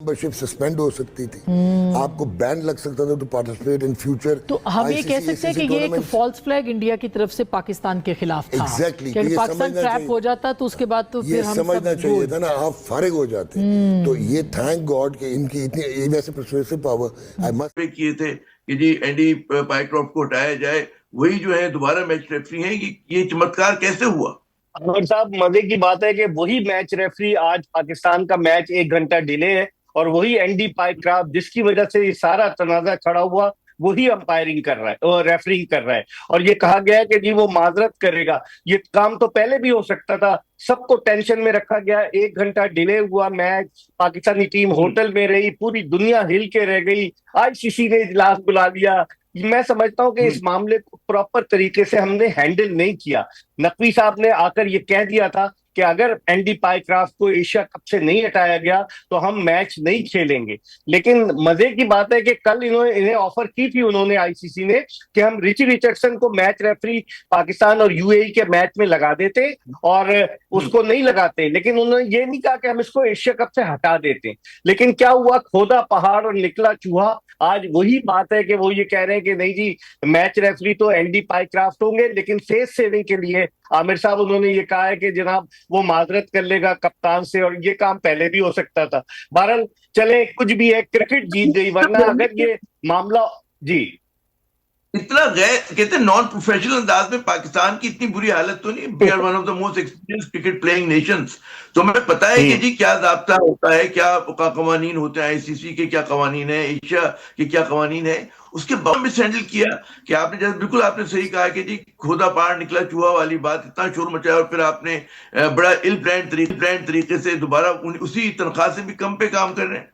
Membership suspend हो सकती थी, आपको बैन लग सकता था टू पार्टिसिपेट इन फ्यूचर। तो हम ये कह सकते हैं कि ये एक फॉल्स फ्लैग इंडिया की तरफ से पाकिस्तान के खिलाफ था। एग्जैक्टली, कि पाकिस्तान ट्रैप हो जाता तो उसके बाद तो ये फिर हम समझना चाहिए था ना, आप फारिग हो जाते। तो ये थैंक गॉड कि इनकी इतनी वैसे परसुएसिव पावर आई मस्ट किए थे कि जी एंडी पाइक्रॉफ्ट को हटाया जाए, वही जो है दोबारा मैच रेफरी हैं। ये चमत्कार कैसे हुआ? अनवर साहब, मजे की बात है कि वही मैच रेफरी आज पाकिस्तान का मैच 1 घंटा डिले है, और वही एंडी पाइक्राफ्ट जिसकी वजह से ये सारा तनाजा खड़ा हुआ, वही अंपायरिंग कर रहा है और रेफरिंग कर रहा है। और ये कहा गया है कि जी वो माजरत करेगा। ये काम तो पहले भी हो सकता था, सबको टेंशन में रखा गया। 1 घंटा डिले हुआ मैच, पाकिस्तानी टीम होटल में रही, पूरी दुनिया हिल के रह गई, आईसीसी ने इजलास बुला लिया। मैं समझता हूं कि इस मामले को प्रॉपर तरीके से हमने हैंडल नहीं किया। नकवी साहब ने आकर ये कह दिया था कि अगर एंडी पाइक्राफ्ट को एशिया कप से नहीं हटाया गया तो हम मैच नहीं खेलेंगे। लेकिन मजे की बात है कि कल इन्हें ऑफर की थी उन्होंने, आईसीसी ने, कि हम रिची रिचर्डसन को मैच रेफरी पाकिस्तान और यूएई के मैच में लगा देते, और उसको नहीं लगाते। लेकिन उन्होंने ये नहीं कहा कि हम इसको एशिया कप से हटा देते। लेकिन क्या हुआ, खोदा पहाड़ और निकला चूहा। आज वही बात है कि वो ये कह रहे हैं कि नहीं जी, मैच रेफरी तो एंडी पाइक्राफ्ट होंगे, लेकिन फेस सेविंग के लिए आमिर साहब उन्होंने ये कहा है कि जनाब वो माजरत कर लेगा कप्तान से, और ये काम पहले भी हो सकता था। बहरहाल चले, कुछ भी है, क्रिकेट जीत गई, वरना अगर ये मामला जी इतना गैर कहते हैं नॉन प्रोफेशनल अंदाज में पाकिस्तान की इतनी बुरी हालत तो नहीं। We are one of the most experience cricket playing nations. तो हमें पता है कि जी क्या ज़ाब्ता होता है, क्या कवानीन होते हैं, आईसीसी के क्या कवानीन है, एशिया के क्या कवानीन है। उसके बाद मिस हैंडल किया कि आपने जैसे बिल्कुल आपने सही कहा कि जी खोदा पहाड़ निकला चूहा वाली बात, इतना शोर मचाया, और फिर आपने बड़ा इल ब्रांड तरीके से दोबारा उसी तनख्वाह से भी कम पे काम कर रहे हैं।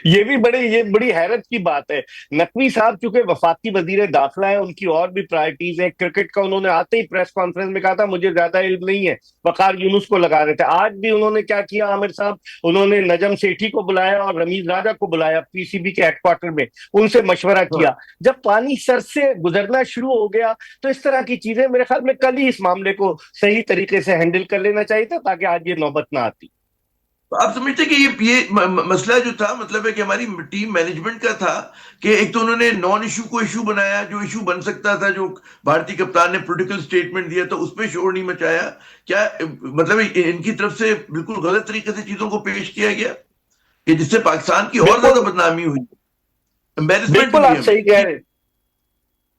ये बड़ी हैरत की बात है। नकवी साहब चूंकि वफाकी वजीर दाखिला है, उनकी और भी प्रायोरिटीज है। क्रिकेट का उन्होंने आते ही प्रेस कॉन्फ्रेंस में कहा था मुझे ज्यादा इल्म नहीं है, वकार यूनुस को लगा रहे थे। आज भी उन्होंने क्या किया आमिर साहब, उन्होंने नजम सेठी को बुलाया और रमीज राजा को बुलाया पीसीबी के हेडक्वार्टर में, उनसे मशवरा किया। जब पानी सर से गुजरना शुरू हो गया तो इस तरह की चीजें, मेरे ख्याल में कल ही इस मामले को सही तरीके से हैंडल कर लेना चाहिए था, ताकि आज ये नौबत ना आती। तो आप समझते कि ये मसला जो था, मतलब है कि हमारी टीम मैनेजमेंट का था कि एक तो उन्होंने नॉन इशू को इशू बनाया, जो इशू बन सकता था, जो भारतीय कप्तान ने पॉलिटिकल स्टेटमेंट दिया तो उसमें शोर नहीं मचाया। क्या मतलब इनकी तरफ से बिल्कुल गलत तरीके से चीजों को पेश किया गया कि जिससे पाकिस्तान की और ज्यादा बदनामी हुई, एम्बेरसमेंट बिल्कुल हुई आप सही कह रहे हैं।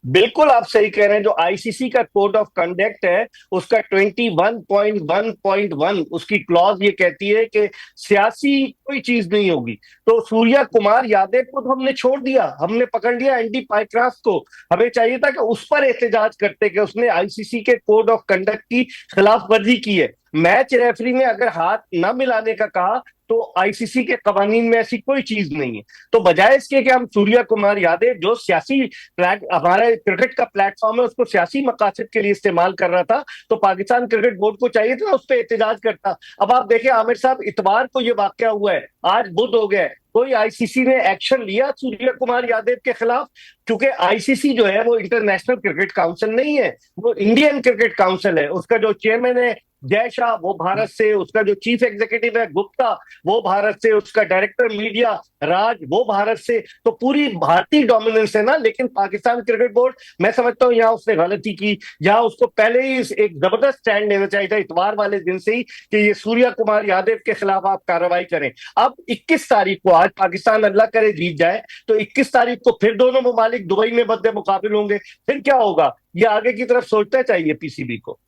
बिल्कुल आप सही कह रहे हैं। जो आईसीसी का कोड ऑफ कंडक्ट है, उसका 21.1.1 उसकी क्लॉज ये कहती है कि सियासी कोई चीज नहीं होगी। तो सूर्या कुमार यादव को तो हमने छोड़ दिया, हमने पकड़ लिया एंडी पाइक्राफ्ट को। हमें चाहिए था कि उस पर एहतजाज करते कि उसने आईसीसी के कोड ऑफ कंडक्ट की खिलाफ वर्जी की है। मैच रेफरी ने अगर हाथ न मिलाने का कहा तो आईसीसी के कवानीन में ऐसी कोई चीज नहीं है। तो बजाय इसके कि हम सूर्या कुमार यादव, जो सियासी हमारे क्रिकेट का प्लेटफॉर्म है, उसको सियासी मकासद के लिए इस्तेमाल कर रहा था, तो पाकिस्तान क्रिकेट बोर्ड को चाहिए था उस पर एहतजाज करता। अब आप देखें आमिर साहब, इतवार को ये वाकया हुआ है, आज बुध हो गया, कोई आईसीसी ने एक्शन लिया सूर्या कुमार यादव के खिलाफ? क्योंकि आईसीसी जो है वो इंटरनेशनल क्रिकेट काउंसिल नहीं है, वो इंडियन क्रिकेट काउंसिल है। उसका जो चेयरमैन है जय शाह, वो भारत से, उसका जो चीफ एग्जीक्यूटिव है गुप्ता, वो भारत से, उसका डायरेक्टर मीडिया राज, वो भारत से। तो पूरी भारतीय डोमिनेंस है ना। लेकिन पाकिस्तान क्रिकेट बोर्ड, मैं समझता हूँ यहाँ उसने गलती की, यहाँ उसको पहले ही एक जबरदस्त स्टैंड लेना चाहिए था इतवार वाले दिन से ही, कि ये सूर्या कुमार यादव के खिलाफ आप कार्रवाई करें। अब 21 तारीख को, आज पाकिस्तान अल्लाह करे जीत जाए, तो 21 तारीख को फिर दोनों ममालिक दुबई में मद्दे मुकाबिल होंगे। फिर क्या होगा, ये आगे की तरफ सोचना चाहिए पीसीबी को।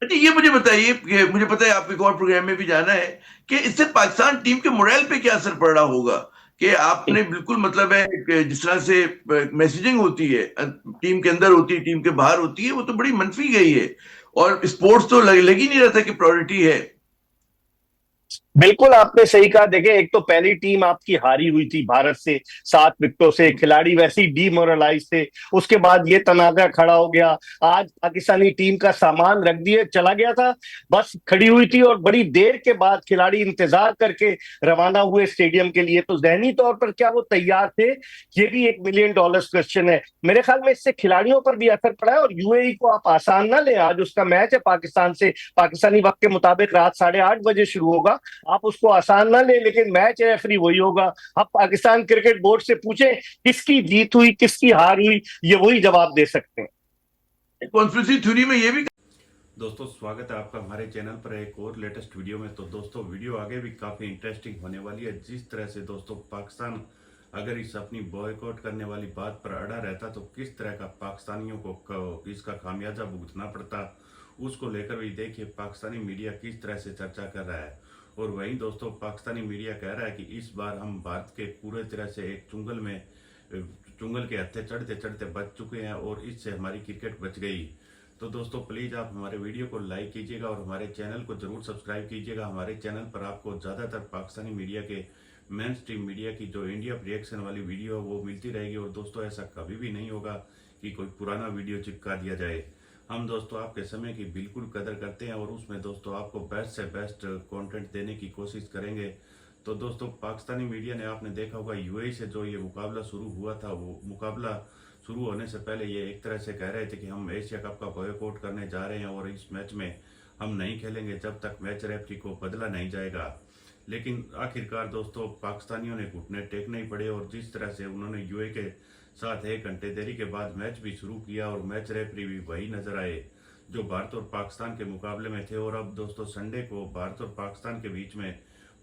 अच्छा, ये मुझे बताइए कि मुझे पता है आपको एक और प्रोग्राम में भी जाना है, कि इससे पाकिस्तान टीम के मोरल पे क्या असर पड़ रहा होगा? कि आपने बिल्कुल मतलब है कि जिस तरह से मैसेजिंग होती है, टीम के अंदर होती है, टीम के बाहर होती है, वो तो बड़ी मनफी गई है, और स्पोर्ट्स तो लग ही नहीं रहा था कि प्रायोरिटी है। बिल्कुल आपने सही कहा। देखे, एक तो पहली टीम आपकी हारी हुई थी भारत से 7 विकेटों से, खिलाड़ी वैसे ही डीमोरलाइज थे। उसके बाद ये तनाजा खड़ा हो गया। आज पाकिस्तानी टीम का सामान रख दिए चला गया था, बस खड़ी हुई थी, और बड़ी देर के बाद खिलाड़ी इंतजार करके रवाना हुए स्टेडियम के लिए। तो जहनी तौर पर क्या वो तैयार थे? ये भी $1 मिलियन क्वेश्चन है। मेरे ख्याल में इससे खिलाड़ियों पर भी असर पड़ा है। और यूएई को आप आसान ना लें, आज उसका मैच है पाकिस्तान से, पाकिस्तानी वक्त के मुताबिक रात 8:30 बजे शुरू होगा। आप उसको आसान ना ले, लेकिन मैच रेफरी वही होगा। आप पाकिस्तान क्रिकेट बोर्ड से पूछें किसकी जीत हुई किसकी हार हुई, ये वही जवाब दे सकते हैं। कॉन्स्पिरेसी थ्योरी में ये भी दोस्तों स्वागत है आपका हमारे चैनल पर एक और लेटेस्ट वीडियो में। तो दोस्तों वीडियो आगे भी काफ़ी इंटरेस्टिंग होने वाली है। जिस तरह से दोस्तों पाकिस्तान अगर इस अपनी बॉयकॉट करने वाली बात पर अड़ा रहता तो किस तरह का पाकिस्तानियों को इसका खामियाजा भुगतना पड़ता, उसको लेकर भी देखिए पाकिस्तानी मीडिया किस तरह से चर्चा कर रहा है। और वहीं दोस्तों पाकिस्तानी मीडिया कह रहा है कि इस बार हम भारत के पूरे तरह से एक चुंगल के हत्थे चढ़ते चढ़ते बच चुके हैं और इससे हमारी क्रिकेट बच गई। तो दोस्तों प्लीज़ आप हमारे वीडियो को लाइक कीजिएगा और हमारे चैनल को जरूर सब्सक्राइब कीजिएगा। हमारे चैनल पर आपको ज़्यादातर पाकिस्तानी मीडिया के मेन स्ट्रीम मीडिया की जो इंडिया रिएक्शन वाली वीडियो है वो मिलती रहेगी। और दोस्तों ऐसा कभी भी नहीं होगा कि कोई पुराना वीडियो चिपका दिया जाए। हम दोस्तों आपके समय की बिल्कुल कदर करते हैं और उसमें दोस्तों आपको बेस्ट से बेस्ट कंटेंट देने की कोशिश करेंगे। तो दोस्तों पाकिस्तानी मीडिया ने आपने देखा होगा यूएई से जो ये मुकाबला शुरू हुआ था, वो मुकाबला शुरू होने से पहले ये एक तरह से कह रहे थे कि हम एशिया कप का बॉयकॉट करने जा रहे हैं और इस मैच में हम नहीं खेलेंगे जब तक मैच रेफरी को बदला नहीं जाएगा। लेकिन आखिरकार दोस्तों पाकिस्तानियों ने घुटने टेकने ही पड़े और जिस तरह से उन्होंने यूएई के साथ 1 घंटे देरी के बाद मैच भी शुरू किया और मैच रेफरी भी वही नजर आए जो भारत और पाकिस्तान के मुकाबले में थे। और अब दोस्तों संडे को भारत और पाकिस्तान के बीच में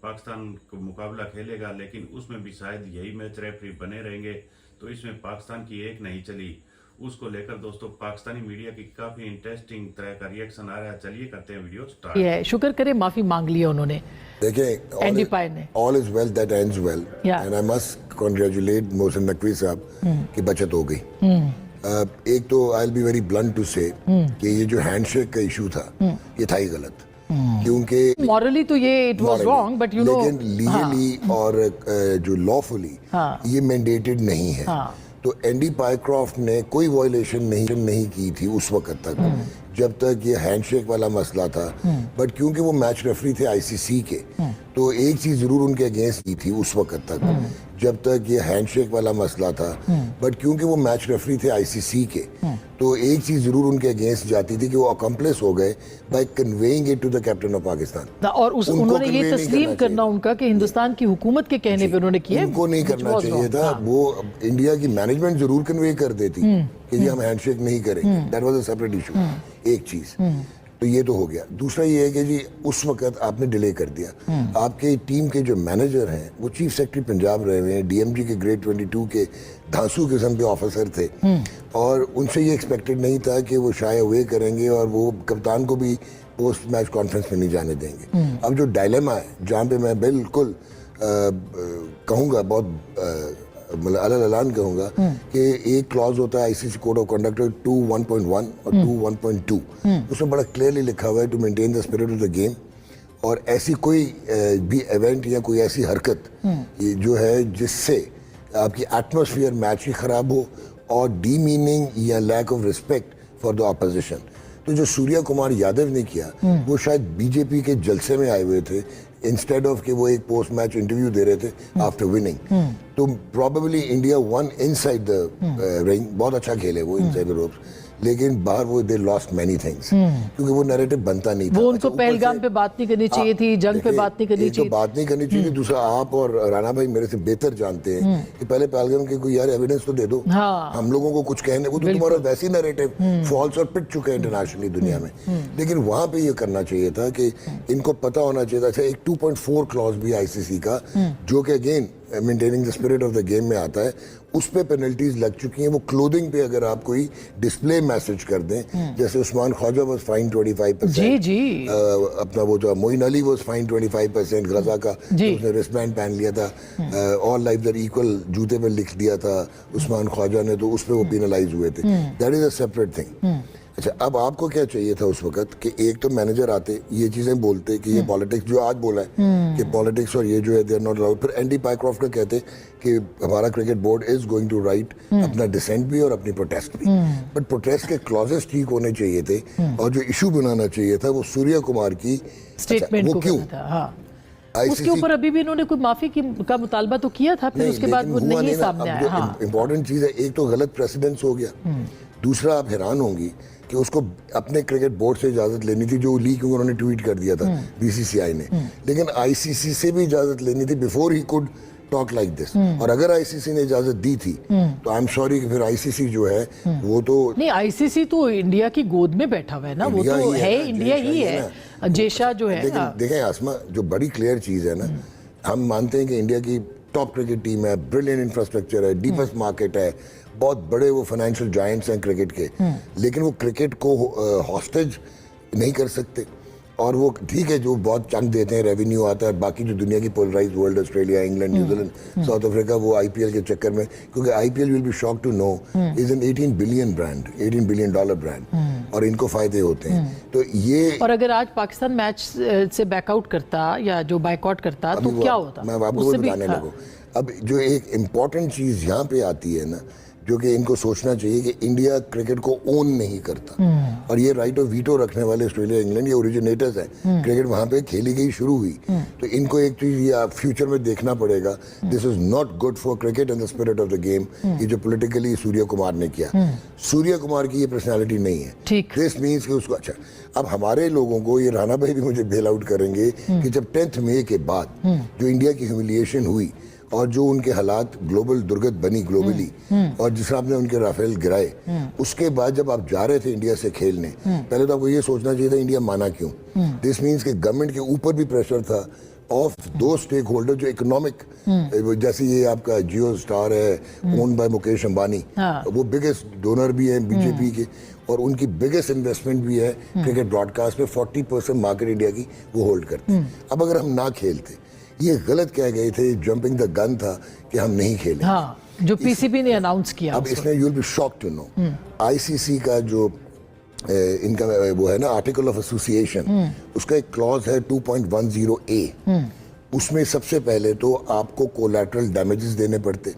पाकिस्तान को मुकाबला खेलेगा, लेकिन उसमें भी शायद यही मैच रेफरी बने रहेंगे। तो इसमें पाकिस्तान की एक नहीं चली, उसको लेकर दोस्तों पाकिस्तानी मीडिया की काफी इंटरेस्टिंग तरह का रिएक्शन आ रहा है। चलिए करते हैं वीडियो स्टार्ट। ये शुक्र करे माफी मांग लिया उन्होंने, देखें एंडी पाई ने। All is well that ends well Yeah. And I must congratulate Mohsin Naqvi साहब की बचत हो गई। एक तो I will be very blunt to say कि ये जो हैंडशेक का इशू था ये था ही गलत, क्योंकि मॉरली तो ये it was wrong, but you know लेकिन लीगली और जो लॉफुली ये मैंडेटेड नहीं है। तो एंडी पायक्रॉफ्ट ने कोई वायलेशन नहीं की थी उस वक्त तक जब तक ये हैंडशेक वाला मसला था। बट क्योंकि वो मैच रेफरी थे आईसीसी के, तो एक चीज जरूर उनके अगेंस्ट की थी उस वक्त तक जब तक ये हैंडशेक वाला मसला था। बट क्योंकि वो मैच रेफरी थे आईसीसी के, तो एक चीज जरूर उनके अगेंस्ट जाती थी कि वो अकम्प्लिस हो गए by conveying it to the captain of Pakistan. और उन्होंने ये तस्लीम करना उनका कि हिंदुस्तान की हुकूमत के कहने पे उन्होंने किया, उनको नहीं करना चाहिए था। वो इंडिया की मैनेजमेंट जरूर कन्वे कर देती कि जी हम हैंडशेक नहीं करेंगे, that was a separate issue. एक चीज तो ये तो हो गया। दूसरा ये है कि जी उस वक्त आपने डिले कर दिया। आपके टीम के जो मैनेजर हैं वो चीफ सेक्रेटरी पंजाब रहे हुए हैं, डीएमजी के ग्रेड 22 के धांसू किस्म के ऑफिसर थे और उनसे ये एक्सपेक्टेड नहीं था कि वो शाय अवे करेंगे और वो कप्तान को भी पोस्ट मैच कॉन्फ्रेंस में नहीं जाने देंगे। अब जो डायलेमा है जहाँ पे मैं बिल्कुल कहूँगा बहुत मतलब अलग कहूँगा कि एक क्लॉज होता है आईसीसी कोड ऑफ कंडक्ट 2.1 और 2.1.2, उसमें बड़ा क्लियरली लिखा हुआ है to maintain the spirit of the game. और ऐसी कोई भी इवेंट या कोई ऐसी हरकत ये जो है जिससे आपकी एटमॉस्फेयर मैच की खराब हो और डीमीनिंग या lack of respect for the opposition, तो जो सूर्या कुमार यादव ने किया वो शायद बीजेपी के जलसे में आए हुए थे इंस्टेड ऑफ कि वो एक पोस्ट मैच इंटरव्यू दे रहे थे आफ्टर विनिंग। तो probably India one inside the ring, बहुत अच्छा खेले वो इनसाइड द रोप्स, लेकिन बाहर वो दे लॉस्ट मेनी थिंग्स क्योंकि वो नैरेटिव बनता नहीं था। वो उनको पहलगाम पे बात नहीं करनी चाहिए थी, जंग पे बात नहीं करनी चाहिए, तो बात नहीं करनी चाहिए। दूसरा आप और राणा भाई मेरे से बेहतर जानते हैं कि पहले पहलगाम के कोई यार एविडेंस तो दे दो, हम लोगों को कुछ कहने। वो तो तुम्हारा वैसी नैरेटिव फॉल्स और पिट चुका है इंटरनेशनली दुनिया में। लेकिन वहां पे ये करना चाहिए था कि इनको पता होना चाहिए था। एक 2.4 क्लॉज भी आईसीसी का जो कि again maintaining the spirit of the game में आता है, उस पे पेनल्टीज लग चुकी हैं। वो क्लोथिंग पे अगर आप कोई डिस्प्ले मैसेज कर दें, जैसे उस्मान ख्वाजा वाज फाइन 25%, जी अपना वो जो मोइन अली वाज फाइन 25%, गजा का उसने रिस्टबैंड पहन लिया था, ऑल लाइव्स आर इक्वल जूते पे लिख दिया था उस्मान ख्वाजा ने, तो उस पे वो पेनलाइज हुए थे। That is a separate thing. अच्छा, अब आपको क्या चाहिए था उस वक्त कि एक तो मैनेजर आते ये चीजें बोलते कि ये पॉलिटिक्स जो आज बोला है कि पॉलिटिक्स और ये जो है दे आर नॉट अलाउड। फिर एंडी पायक्रॉफ्ट का कहते कि हमारा cricket board is going to write अपना डिसेंट भी और अपनी प्रोटेस्ट भी, बट प्रोटेस्ट के क्लॉजेस ठीक होने चाहिए थे और जो इशू बनाना चाहिए था वो सूर्या कुमार की स्टेटमेंट वो क्यों उसके ऊपर अभी भी इन्होंने कोई माफी का मुतालबा तो किया था, फिर उसके बाद वो नहीं सामने आया। इंपॉर्टेंट चीज है, एक तो गलत प्रेसिडेंस हो गया, दूसरा आप हैरान होंगी कि उसको अपने क्रिकेट बोर्ड से इजाजत लेनी थी, जो लीग उन्होंने ट्वीट कर दिया था बीसीसीआई ने, लेकिन आईसीसी से भी इजाजत लेनी थी before he could talk like this. और अगर आईसीसी ने इजाजत दी थी तो आई एम सॉरी कि फिर आईसीसी जो है वो तो नहीं, आईसीसी तो इंडिया की गोद में बैठा हुआ है ना, वो इंडिया तो ही है, है ना, इंडिया जेशा ही ही है है, जेशा जो है। लेकिन देखें आसमा, जो बड़ी क्लियर चीज है ना, हम मानते हैं कि इंडिया की टॉप क्रिकेट टीम है, ब्रिलियंट इंफ्रास्ट्रक्चर है, डीपेस्ट मार्केट है, बहुत बड़े वो फाइनेंशियल जायंट्स हैं क्रिकेट के, लेकिन वो क्रिकेट को हॉस्टेज नहीं कर सकते। और वो ठीक है, जो बहुत चंक देते हैं, रेवेन्यू आता है, बाकी जो दुनिया की polarised world, Australia, England, New Zealand, South Africa, वो आईपीएल के चक्कर में, क्योंकि IPL will be shock to know is an 18 billion brand, $18 billion brand, और इनको फायदे होते हैं। तो ये, और अगर आज पाकिस्तान मैच से बैकआउट करता या जो बाइकआउट करता तो क्या होता? मैं आपको वो बताने लगूं। अब जो एक इम्पॉर्टेंट चीज यहाँ पे आती है ना, जो कि इनको सोचना चाहिए कि इंडिया क्रिकेट को ओन नहीं करता, और ये राइट ऑफ वीटो रखने वाले ऑस्ट्रेलिया, इंग्लैंड, ये ओरिजिनेटर्स हैं, क्रिकेट वहां पे खेली गई शुरू हुई। तो इनको एक चीज ये फ्यूचर में देखना पड़ेगा, this is not good for cricket and the spirit of the game. ये जो पॉलिटिकली सूर्य कुमार ने किया, सूर्य कुमार की ये पर्सनैलिटी नहीं है। दिस मीन्स कि उसको, अच्छा अब हमारे लोगों को, ये राणा भाई भी मुझे बेल आउट करेंगे कि जब 10 मई के बाद जो इंडिया की ह्यूमिलिएशन हुई और जो उनके हालात ग्लोबल दुर्गत बनी ग्लोबली, और जिस तरह आपने उनके राफेल गिराए, उसके बाद जब आप जा रहे थे इंडिया से खेलने, पहले तो आपको ये सोचना चाहिए था इंडिया माना क्यों। दिस मीन्स कि गवर्नमेंट के ऊपर भी प्रेशर था ऑफ दो स्टेक होल्डर जो इकोनॉमिक, जैसे ये आपका जियो स्टार है, ओन बाय मुकेश अंबानी, वो बिगेस्ट डोनर भी है बीजेपी के, और उनकी बिगेस्ट इन्वेस्टमेंट भी है क्रिकेट ब्रॉडकास्ट में, 40% मार्केट इंडिया की वो होल्ड करते हैं। अब अगर हम ना खेलते, ये गलत कह गए थे, जंपिंग द गन था कि हम नहीं खेलें। हाँ, जो पीसीबी ने अनाउंस किया। अब इसमें you will be shocked to know, ICC का जो इनका वो है ना आर्टिकल ऑफ एसोसिएशन, उसका एक क्लॉज है 2.10A, उसमें सबसे पहले तो आपको कोलैटरल डैमेजेस देने पड़ते।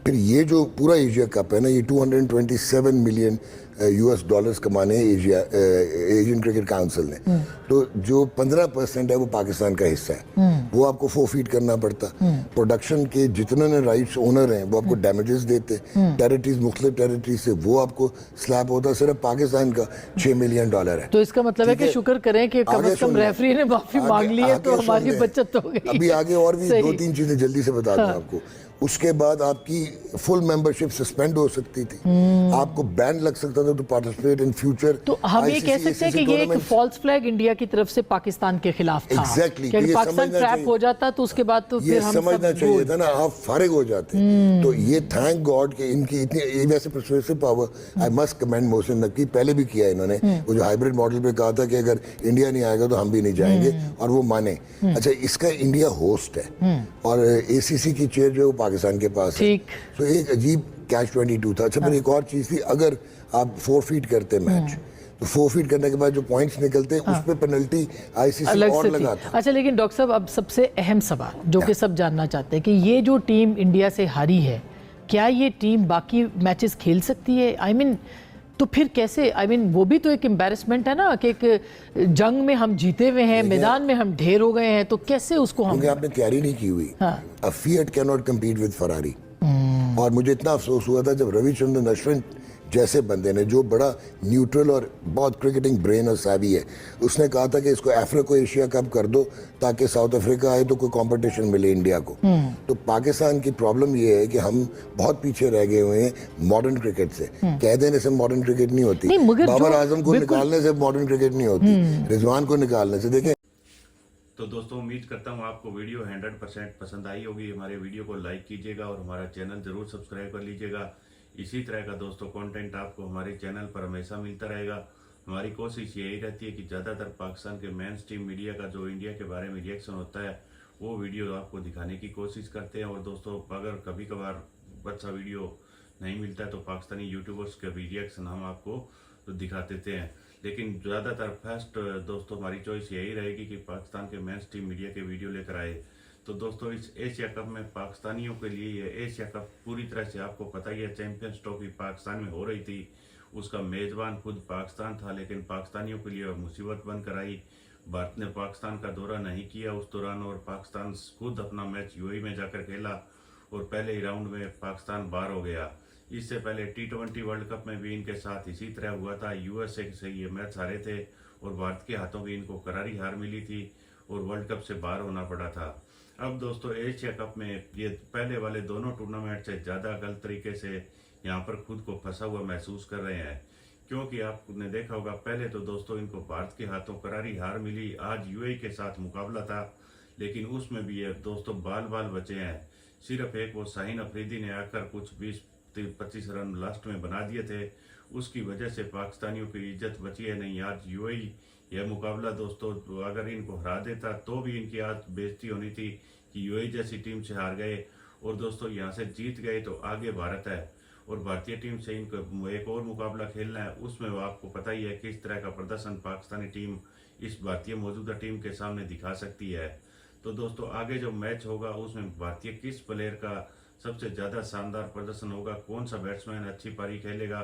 फिर ये जो पूरा एशिया कप है ना, ये 227 मिलियन US डॉलर्स कमाने एशियन क्रिकेट काउंसिल ने, तो जो 15% है वो पाकिस्तान का हिस्सा है, वो आपको फोरफीट करना पड़ता। प्रोडक्शन के जितने ने राइट्स ओनर हैं वो आपको डैमेजेस देते, टेरिटरीज, मुख्तलिफ टेरिटरी से वो आपको स्लैब होता, सिर्फ पाकिस्तान का $6 मिलियन है। तो इसका मतलब है कि शुक्र करें कि कम से कम रेफरी ने माफी मांग ली है, तो हमारी बचत हो गई। अभी आगे और भी 2-3 चीजें जल्दी से बता दूं आपको। उसके बाद आपकी फुल मेंबरशिप सस्पेंड हो सकती थी, आपको बैन लग सकता था टू पार्टिसिपेट इन फ्यूचर। तो हम ये कह सकते हैं कि ये एक फॉल्स फ्लैग इंडिया की तरफ से पाकिस्तान के खिलाफ था। एग्जैक्टली, कि पाकिस्तान ट्रैप हो जाता तो उसके बाद तो फिर हम समझना चाहिए था ना, आप फारिग हो जाते। तो ये थैंक गॉड कि इनकी इतनी वैसे persuasive power, I must commend Mohsin Naqvi, पहले भी किया इन्होंने, वो जो हाइब्रिड मॉडल पे कहा था कि अगर इंडिया नहीं आएगा तो हम भी नहीं जाएंगे, और वो माने। अच्छा, इसका इंडिया होस्ट है और एसीसी की चेयर जो है वो पाकिस्तान के पास है, तो एक अजीब कैच-22 था। अच्छा, फिर एक और चीज थी, अगर आप फोरफीट करते मैच, तो फोरफीट करने के बाद जो पॉइंट्स निकलते उस पे पेनल्टी आईसीसी और लगाता। अच्छा, लेकिन डॉक्टर साहब, अब सबसे अहम सवाल जो कि सब जानना चाहते हैं कि ये जो टीम इंडिया से हारी है, क्या ये टीम बाकी मैचेस खेल सकती है? आई मीन तो फिर कैसे? आई मीन वो भी तो एक एम्बैरेसमेंट है ना कि एक जंग में हम जीते हुए हैं, मैदान में हम ढेर हो गए हैं, तो कैसे उसको हम, क्योंकि आपने तैयारी नहीं की हुई। A Fiat can not compete with Ferrari. और मुझे इतना अफसोस हुआ था जब रविचंद्रन अश्विन जैसे बंदे ने, जो बड़ा न्यूट्रल और बहुत क्रिकेटिंग ब्रेन और सावी है, उसने कहा था कि इसको अफ्रीका एशिया कप कर दो ताकि साउथ अफ्रीका आए तो कोई कंपटीशन मिले इंडिया को। तो पाकिस्तान की प्रॉब्लम ये है कि हम बहुत पीछे रह गए हुए हैं मॉडर्न क्रिकेट से। कह देने से मॉडर्न क्रिकेट नहीं होती, बाबर आजम को निकालने से मॉडर्न क्रिकेट नहीं होती, रिजवान को निकालने से। देखें, तो दोस्तों, उम्मीद करता हूँ आपको वीडियो 100% पसंद आई होगी। हमारे वीडियो को लाइक कीजिएगा और हमारा चैनल जरूर सब्सक्राइब कर लीजिएगा। इसी तरह का दोस्तों कंटेंट आपको हमारे चैनल पर हमेशा मिलता रहेगा। हमारी कोशिश यही रहती है कि ज़्यादातर पाकिस्तान के मेन स्ट्रीम मीडिया का जो इंडिया के बारे में रिएक्शन होता है वो वीडियो आपको दिखाने की कोशिश करते हैं। और दोस्तों, अगर कभी कभार अच्छा वीडियो नहीं मिलता है तो पाकिस्तानी यूट्यूबर्स के भी रिएक्शन हम आपको तो दिखा देते हैं, लेकिन ज़्यादातर फर्स्ट दोस्तों हमारी चॉइस यही रहेगी कि पाकिस्तान के मेन स्ट्रीम मीडिया के वीडियो लेकर आए। तो दोस्तों, इस एशिया कप में पाकिस्तानियों के लिए ये एशिया कप पूरी तरह से आपको पता ही है, चैंपियंस ट्रॉफी पाकिस्तान में हो रही थी, उसका मेज़बान खुद पाकिस्तान था, लेकिन पाकिस्तानियों के लिए मुसीबत बनकर आई। भारत ने पाकिस्तान का दौरा नहीं किया उस दौरान, और पाकिस्तान खुद अपना मैच यूएई में जाकर खेला और पहले ही राउंड में पाकिस्तान बाहर हो गया। इससे पहले T20 वर्ल्ड कप में भी इनके साथ इसी तरह हुआ था। यूएसए से ये मैच हारे थे और भारत के हाथों भी इनको करारी हार मिली थी और वर्ल्ड कप से बाहर होना पड़ा था। अब दोस्तों एशिया कप में ये पहले वाले दोनों टूर्नामेंट से ज़्यादा गलत तरीके से यहाँ पर खुद को फंसा हुआ महसूस कर रहे हैं, क्योंकि आपने देखा होगा पहले तो दोस्तों इनको भारत के हाथों करारी हार मिली। आज यूएई के साथ मुकाबला था, लेकिन उसमें भी ये दोस्तों बाल बाल बचे हैं। सिर्फ एक वो शाहीन अफरीदी ने आकर कुछ 20-25 रन लास्ट में बना दिए थे, उसकी वजह से पाकिस्तानियों की इज्जत बची है नहीं। आज यूएई यह मुकाबला दोस्तों अगर इनको हरा देता तो भी इनकी आज बेइज्जती होनी थी कि यूएई जैसी टीम से हार गए, और दोस्तों यहाँ से जीत गए तो आगे भारत है और भारतीय टीम से इनको एक और मुकाबला खेलना है। उसमें वो आपको पता ही है किस तरह का प्रदर्शन पाकिस्तानी टीम इस भारतीय मौजूदा टीम के सामने दिखा सकती है। तो दोस्तों आगे जो मैच होगा उसमें भारतीय किस प्लेयर का सबसे ज़्यादा शानदार प्रदर्शन होगा, कौन सा बैट्समैन अच्छी पारी खेलेगा,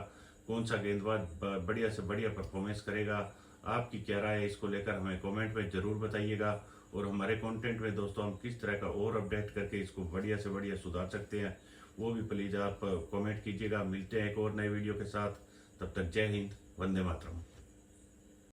कौन सा गेंदबाज बढ़िया से बढ़िया परफॉर्मेंस करेगा, आपकी क्या राय है इसको लेकर हमें कमेंट में ज़रूर बताइएगा। और हमारे कंटेंट में दोस्तों हम किस तरह का और अपडेट करके इसको बढ़िया से बढ़िया सुधार सकते हैं वो भी प्लीज़ आप कमेंट कीजिएगा। मिलते हैं एक और नए वीडियो के साथ, तब तक जय हिंद, वंदे मातरम।